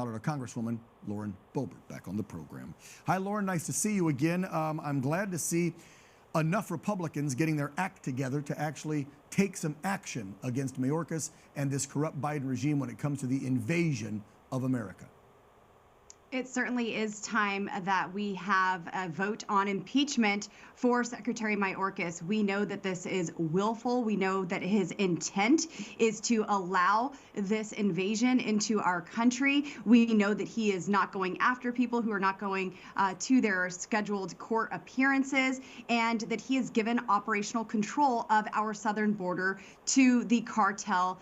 Congresswoman Lauren Boebert back on the program. Hi, Lauren. Nice to see you again. I'm glad to see enough Republicans getting their act together to actually take some action against Mayorkas and this corrupt Biden regime when it comes to the invasion of America. It certainly is time that we have a vote on impeachment for Secretary Mayorkas. We know that this is willful. We know that his intent is to allow this invasion into our country. We know that he is not going after people who are not going to their scheduled court appearances, and that he has given operational control of our southern border to the cartel.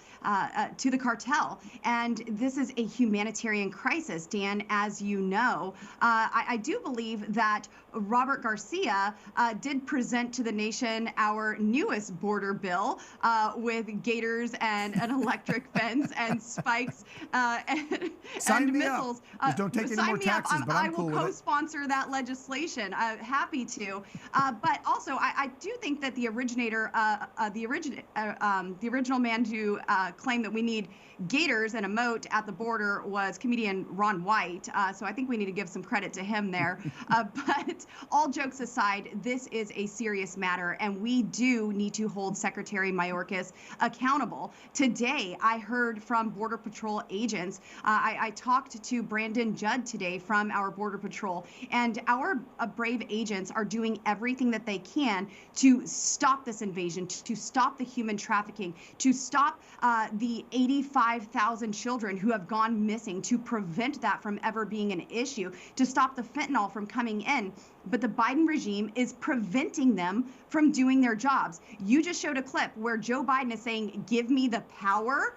And this is a humanitarian crisis, Dan, as you know. I do believe that Robert Garcia did present to the nation our newest border bill with gators and an electric fence and spikes and missiles. Just don't take any more taxes, but I'm cool with it. I will co-sponsor that legislation. Happy to. But also, I do think that the original man to claim that we need gators and a moat at the border was comedian Ron White. So I think we need to give some credit to him there. But all jokes aside, this is a serious matter, and we do need to hold Secretary Mayorkas accountable. Today, I heard from Border Patrol agents. I talked to Brandon Judd today from our Border Patrol, and our brave agents are doing everything that they can to stop this invasion, to stop the human trafficking, to stop the 85,000 children who have gone missing, to prevent that from ever being an issue, to stop the fentanyl from coming in. But the Biden regime is preventing them from doing their jobs. You just showed a clip where Joe Biden is saying, give me the power.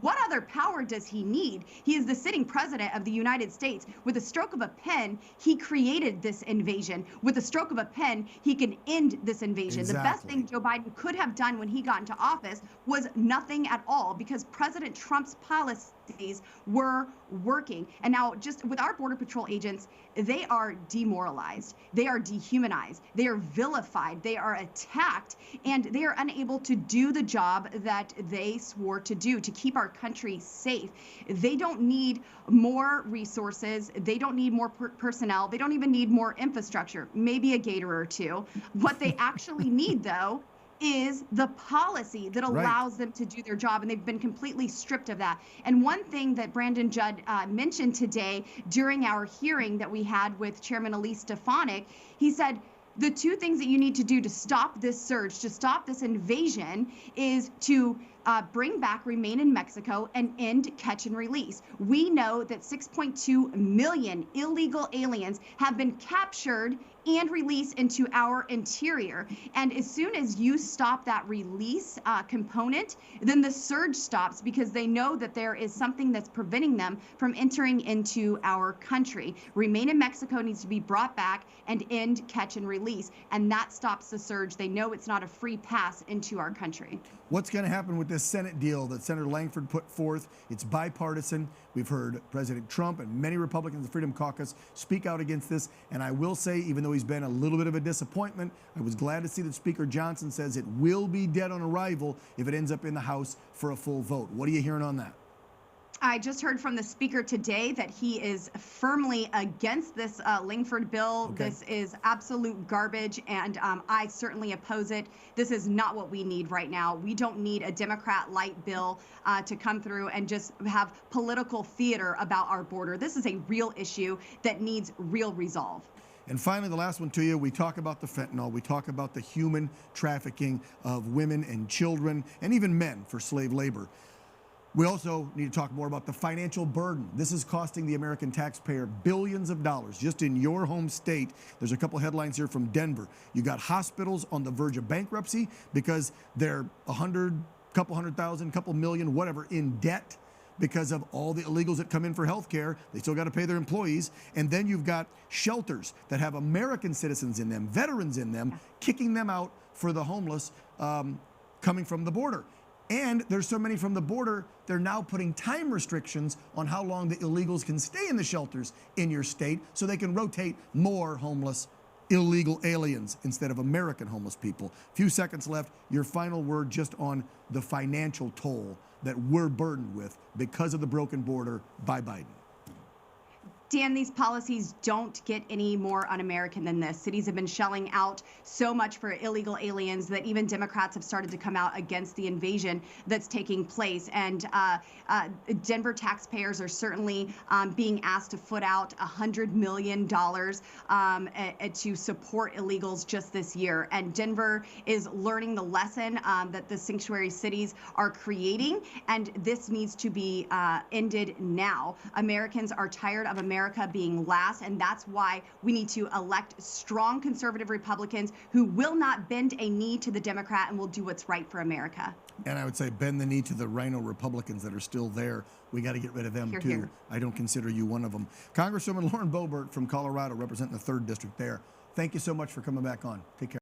What other power does he need? He is the sitting president of the United States. With a stroke of a pen, he created this invasion. With a stroke of a pen, he can end this invasion. Exactly. The best thing Joe Biden could have done when he got into office was nothing at all, because President Trump's policies were working. And now, just with our Border Patrol agents, they are demoralized, they are dehumanized, they are vilified, they are attacked, and they are unable to do the job that they swore to do, to keep our country safe. They don't need more resources, they don't need more personnel, they don't even need more infrastructure, maybe a gator or two. What they actually need, though, is the policy that allows them to do their job, and they've been completely stripped of that. And one thing that Brandon Judd mentioned today during our hearing that we had with Chairman Elise Stefanik, he said, the two things that you need to do to stop this surge, to stop this invasion, is to bring back Remain in Mexico and end catch and release. We know that 6.2 million illegal aliens have been captured and released into our interior. And as soon as you stop that release component, then the surge stops, because they know that there is something that's preventing them from entering into our country. Remain in Mexico needs to be brought back and end catch and release. And that stops the surge. They know it's not a free pass into our country. What's going to happen with this Senate deal that Senator Langford put forth? It's bipartisan. We've heard President Trump and many Republicans in the Freedom Caucus speak out against this. And I will say, even though he's been a little bit of a disappointment, I was glad to see that Speaker Johnson says it will be dead on arrival if it ends up in the House for a full vote. What are you hearing on that? I just heard from the speaker today that he is firmly against this Langford bill. Okay. This is absolute garbage, and I certainly oppose it. This is not what we need right now. We don't need a Democrat light bill to come through and just have political theater about our border. This is a real issue that needs real resolve. And finally, the last one to you, we talk about the fentanyl, we talk about the human trafficking of women and children and even men for slave labor. We also need to talk more about the financial burden. This is costing the American taxpayer billions of dollars. Just in your home state, there's a couple headlines here from Denver. You got hospitals on the verge of bankruptcy because they're couple hundred thousand, couple million, whatever, in debt because of all the illegals that come in for health care. They still got to pay their employees. And then you've got shelters that have American citizens in them, veterans in them, kicking them out for the homeless coming from the border. And there's so many from the border, they're now putting time restrictions on how long the illegals can stay in the shelters in your state so they can rotate more homeless illegal aliens instead of American homeless people. Few seconds left. Your final word just on the financial toll that we're burdened with because of the broken border by Biden. Dan, these policies don't get any more un-American than this. Cities have been shelling out so much for illegal aliens that even Democrats have started to come out against the invasion that's taking place. And Denver taxpayers are certainly being asked to foot out $100 million to support illegals just this year. And Denver is learning the lesson that the sanctuary cities are creating, and this needs to be ended now. Americans are tired of America being last, and that's why we need to elect strong conservative Republicans who will not bend a knee to the Democrat and will do what's right for America. And I would say bend the knee to the rhino Republicans that are still there. We got to get rid of them, Hear, too. hear. I don't consider you one of them. Congresswoman Lauren Boebert from Colorado, representing the 3rd District there. Thank you so much for coming back on. Take care.